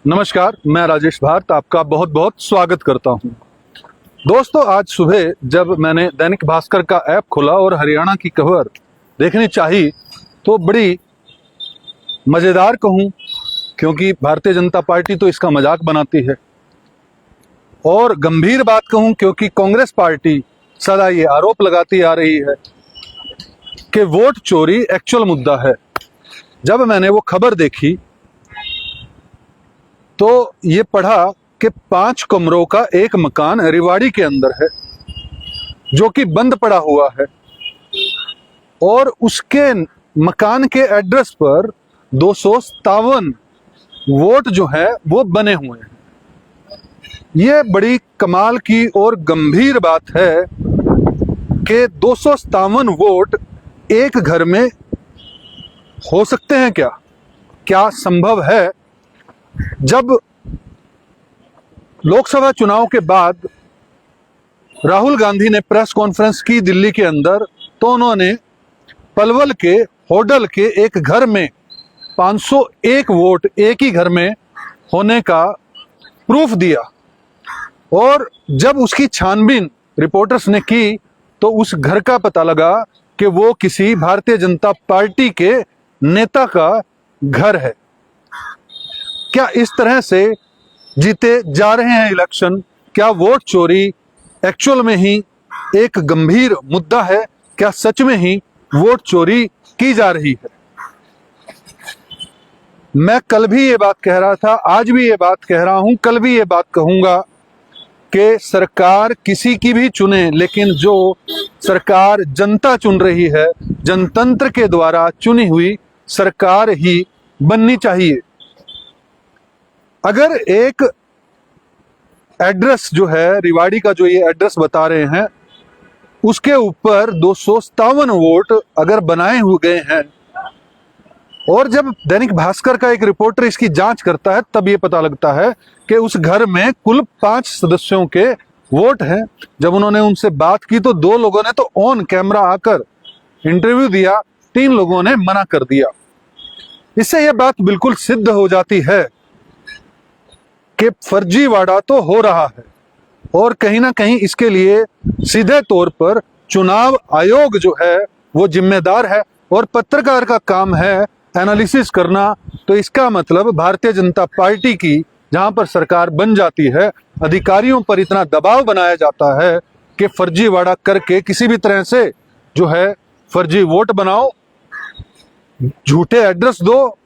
नमस्कार, मैं राजेश भारत आपका बहुत बहुत स्वागत करता हूं। दोस्तों, आज सुबह जब मैंने दैनिक भास्कर का ऐप खोला और हरियाणा की खबर देखनी चाहिए तो बड़ी मज़ेदार कहूं, क्योंकि भारतीय जनता पार्टी तो इसका मजाक बनाती है, और गंभीर बात कहूं क्योंकि कांग्रेस पार्टी सदा ये आरोप लगाती आ रही है कि वोट चोरी एक्चुअल मुद्दा है। जब मैंने वो खबर देखी तो ये पढ़ा कि 5 कमरों का एक मकान रेवाड़ी के अंदर है जो कि बंद पड़ा हुआ है, और उसके मकान के एड्रेस पर 257 वोट जो है वो बने हुए हैं। ये बड़ी कमाल की और गंभीर बात है कि 257 वोट एक घर में हो सकते हैं क्या? क्या संभव है? जब लोकसभा चुनाव के बाद राहुल गांधी ने प्रेस कॉन्फ्रेंस की दिल्ली के अंदर, तो उन्होंने पलवल के होडल के एक घर में 501 वोट एक ही घर में होने का प्रूफ दिया, और जब उसकी छानबीन रिपोर्टर्स ने की तो उस घर का पता लगा कि वो किसी भारतीय जनता पार्टी के नेता का घर है। क्या इस तरह से जीते जा रहे हैं इलेक्शन? क्या वोट चोरी एक्चुअल में ही एक गंभीर मुद्दा है? क्या सच में ही वोट चोरी की जा रही है? मैं कल भी ये बात कह रहा था, आज भी ये बात कह रहा हूं, कल भी ये बात कहूंगा कि सरकार किसी की भी चुने, लेकिन जो सरकार जनता चुन रही है, जनतंत्र के द्वारा चुनी हुई सरकार ही बननी चाहिए। अगर एक एड्रेस जो है रेवाड़ी का, जो ये एड्रेस बता रहे हैं, उसके ऊपर 257 वोट अगर बनाए हुए गए हैं, और जब दैनिक भास्कर का एक रिपोर्टर इसकी जांच करता है तब ये पता लगता है कि उस घर में कुल 5 सदस्यों के वोट हैं। जब उन्होंने उनसे बात की तो 2 लोगों ने तो ऑन कैमरा आकर इंटरव्यू दिया, 3 लोगों ने मना कर दिया। इससे यह बात बिल्कुल सिद्ध हो जाती है कि फर्जीवाड़ा तो हो रहा है, और कहीं ना कहीं इसके लिए सीधे तौर पर चुनाव आयोग जो है वो जिम्मेदार है, और पत्रकार का काम है एनालिसिस करना। तो इसका मतलब भारतीय जनता पार्टी की जहां पर सरकार बन जाती है, अधिकारियों पर इतना दबाव बनाया जाता है कि फर्जीवाड़ा करके किसी भी तरह से जो है फर्जी वोट बनाओ, झूठे एड्रेस दो,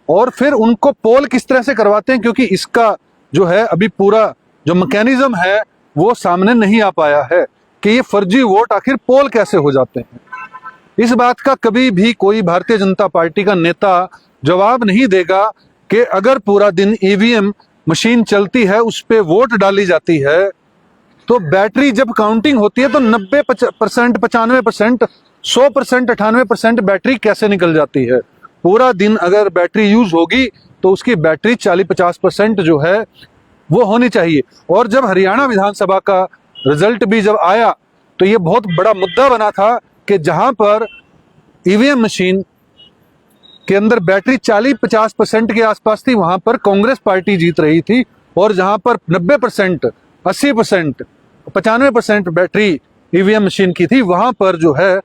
और फिर उनको पोल किस तरह से करवाते हैं, क्योंकि इसका जो है अभी पूरा जो मैकेनिज्म है वो सामने नहीं आ पाया है कि ये फर्जी वोट आखिर पोल कैसे हो जाते हैं। इस बात का कभी भी कोई भारतीय जनता पार्टी का नेता जवाब नहीं देगा कि अगर पूरा दिन ईवीएम मशीन चलती है, उस पे वोट डाली जाती है, तो बैटरी जब काउंटिंग होती है तो 90%, 95%, 100%, 98% बैटरी कैसे निकल जाती है? पूरा दिन अगर बैटरी यूज होगी तो उसकी बैटरी 40-50% जो है वो होनी चाहिए। और जब हरियाणा विधानसभा का रिजल्ट भी जब आया तो ये बहुत बड़ा मुद्दा बना था कि जहां पर ईवीएम मशीन के अंदर बैटरी 40-50% के आसपास थी, वहां पर कांग्रेस पार्टी जीत रही थी, और जहां पर 90%, 80%, 95% बैटरी ईवीएम मशीन की थी, वहां पर जो है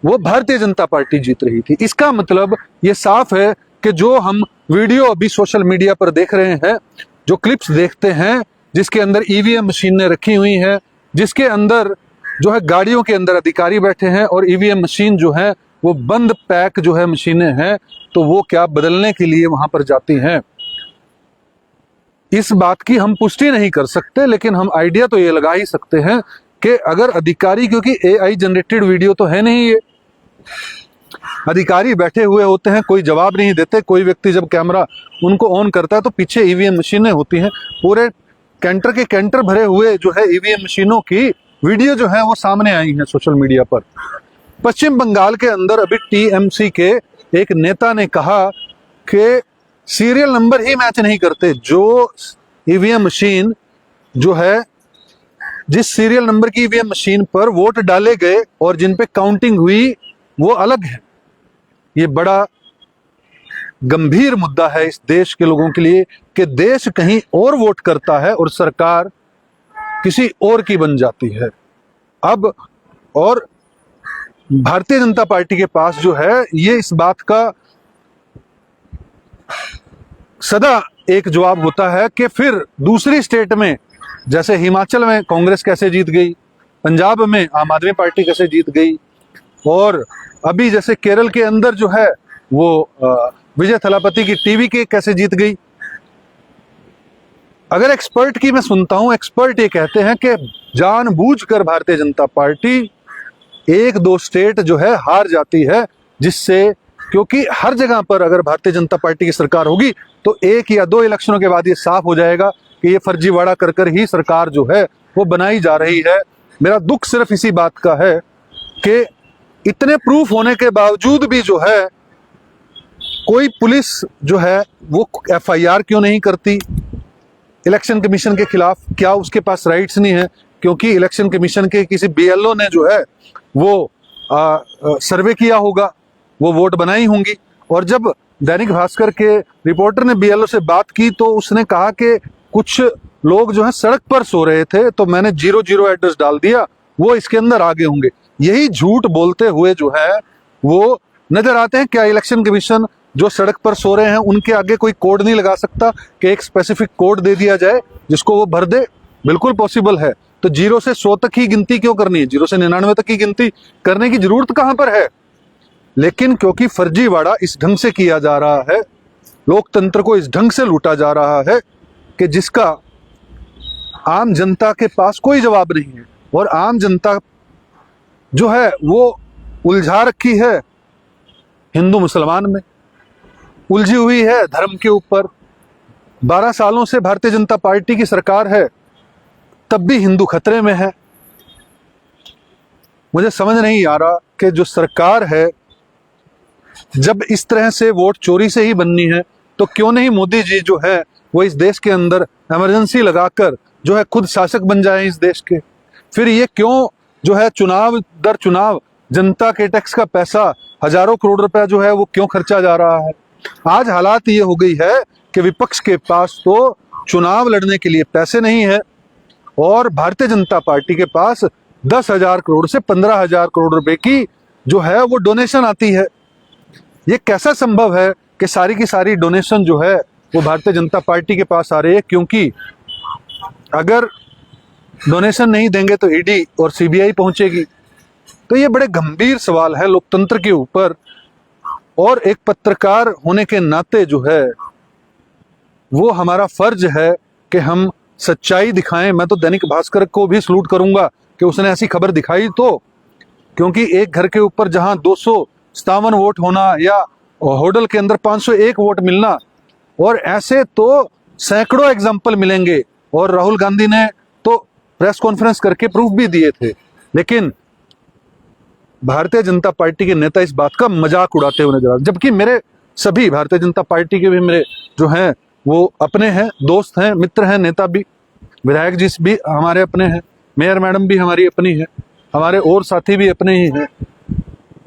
वो भारतीय जनता पार्टी जीत रही थी। इसका मतलब ये साफ है कि जो हम वीडियो अभी सोशल मीडिया पर देख रहे हैं, जो क्लिप्स देखते हैं, जिसके अंदर ईवीएम मशीनें रखी हुई हैं, जिसके अंदर जो है गाड़ियों के अंदर अधिकारी बैठे हैं, और ईवीएम मशीन जो है वो बंद पैक जो है मशीनें हैं, तो वो क्या बदलने के लिए वहां पर जाती हैं। इस बात की हम पुष्टि नहीं कर सकते, लेकिन हम आइडिया तो ये लगा ही सकते हैं कि अगर अधिकारी, क्योंकि एआई जनरेटेड वीडियो तो है नहीं, ये अधिकारी बैठे हुए होते हैं, कोई जवाब नहीं देते। कोई व्यक्ति जब कैमरा उनको ऑन करता है तो पीछे ईवीएम मशीनें होती हैं, पूरे कैंटर के कैंटर भरे हुए जो है ईवीएम मशीनों की वीडियो जो है वो सामने आई है सोशल मीडिया पर। पश्चिम बंगाल के अंदर अभी टीएमसी के एक नेता ने कहा कि सीरियल नंबर ही मैच नहीं करते। जो ईवीएम मशीन जो है, जिस सीरियल नंबर की ईवीएम मशीन पर वोट डाले गए और जिन पे काउंटिंग हुई वो अलग है। ये बड़ा गंभीर मुद्दा है इस देश के लोगों के लिए कि देश कहीं और वोट करता है और सरकार किसी और की बन जाती है। अब और भारतीय जनता पार्टी के पास जो है ये इस बात का सदा एक जवाब होता है कि फिर दूसरी स्टेट में, जैसे हिमाचल में कांग्रेस कैसे जीत गई, पंजाब में आम आदमी पार्टी कैसे जीत गई, और अभी जैसे केरल के अंदर जो है वो विजय थलापति की टीवी के कैसे जीत गई। अगर एक्सपर्ट की मैं सुनता हूं, एक्सपर्ट ये कहते हैं कि जानबूझकर भारतीय जनता पार्टी एक दो स्टेट जो है हार जाती है, जिससे, क्योंकि हर जगह पर अगर भारतीय जनता पार्टी की सरकार होगी तो एक या दो इलेक्शनों के बाद ये साफ हो जाएगा कि ये फर्जीवाड़ा कर कर ही सरकार जो है वो बनाई जा रही है। मेरा दुख सिर्फ इसी बात का है कि इतने प्रूफ होने के बावजूद भी जो है कोई पुलिस जो है वो एफआईआर क्यों नहीं करती इलेक्शन कमीशन के खिलाफ। क्या उसके पास राइट्स नहीं है? क्योंकि इलेक्शन कमीशन के किसी बीएलओ ने जो है वो सर्वे किया होगा, वो वोट बनाई होंगी। और जब दैनिक भास्कर के रिपोर्टर ने बीएलओ से बात की तो उसने कहा कि कुछ लोग जो है सड़क पर सो रहे थे, तो मैंने 00 एड्रेस डाल दिया, वो इसके अंदर आगे होंगे। यही झूठ बोलते हुए जो है वो नजर आते हैं। क्या इलेक्शन कमीशन जो सड़क पर सो रहे हैं उनके आगे कोई कोड नहीं लगा सकता कि एक स्पेसिफिक कोड दे दिया जाए जिसको वो भर दे? बिल्कुल पॉसिबल है। तो 0 से 100 तक ही गिनती क्यों करनी है? 0 से 99 तक ही गिनती करने की जरूरत कहां पर है? लेकिन क्योंकि फर्जीवाड़ा इस ढंग से किया जा रहा है, लोकतंत्र को इस ढंग से लूटा जा रहा है कि जिसका आम जनता के पास कोई जवाब नहीं है, और आम जनता जो है वो उलझा रखी है हिंदू मुसलमान में, उलझी हुई है धर्म के ऊपर। 12 सालों से भारतीय जनता पार्टी की सरकार है, तब भी हिंदू खतरे में है। मुझे समझ नहीं आ रहा कि जो सरकार है, जब इस तरह से वोट चोरी से ही बननी है तो क्यों नहीं मोदी जी जो है वो इस देश के अंदर इमरजेंसी लगाकर जो है खुद शासक बन जाए इस देश के। फिर ये क्यों जो है चुनाव दर चुनाव जनता के टैक्स का पैसा, हजारों करोड़ रुपया जो है वो क्यों खर्चा जा रहा है? आज हालात ये हो गई है कि विपक्ष के पास तो चुनाव लड़ने के लिए पैसे नहीं है, और भारतीय जनता पार्टी के पास 10,000 करोड़ से 15,000 करोड़ रुपए की जो है वो डोनेशन आती है। ये कैसा संभव है कि सारी की सारी डोनेशन जो है वो भारतीय जनता पार्टी के पास आ रही है? क्योंकि अगर डोनेशन नहीं देंगे तो ईडी और सीबीआई पहुंचेगी। तो ये बड़े गंभीर सवाल है लोकतंत्र के ऊपर, और एक पत्रकार होने के नाते जो है वो हमारा फर्ज है कि हम सच्चाई दिखाएं। मैं तो दैनिक भास्कर को भी सलूट करूंगा कि उसने ऐसी खबर दिखाई, तो क्योंकि एक घर के ऊपर जहां 257 वोट होना या होडल के अंदर 501 वोट मिलना, और ऐसे तो सैकड़ों एग्जाम्पल मिलेंगे। और राहुल गांधी ने तो प्रेस कॉन्फ्रेंस करके प्रूफ भी दिए थे। लेकिन भारतीय जनता पार्टी के नेता इस बात का मजाक उड़ाते हुए नजर आ रहे, जबकि मेरे सभी भारतीय जनता पार्टी के भी मेरे जो हैं वो अपने हैं, दोस्त हैं, मित्र हैं, नेता भी, विधायक जी भी हमारे अपने हैं, मेयर मैडम भी हमारी अपनी है, हमारे और साथी भी अपने ही हैं।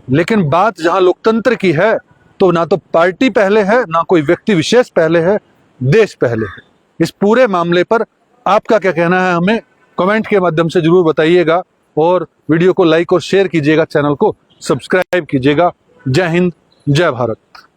लेकिन बात जहां लोकतंत्र की है तो ना तो पार्टी पहले है, ना कोई व्यक्ति विशेष पहले है, देश पहले है। इस पूरे मामले पर आपका क्या कहना है हमें कमेंट के माध्यम से जरूर बताइएगा, और वीडियो को लाइक और शेयर कीजिएगा, चैनल को सब्सक्राइब कीजिएगा। जय हिंद, जय भारत।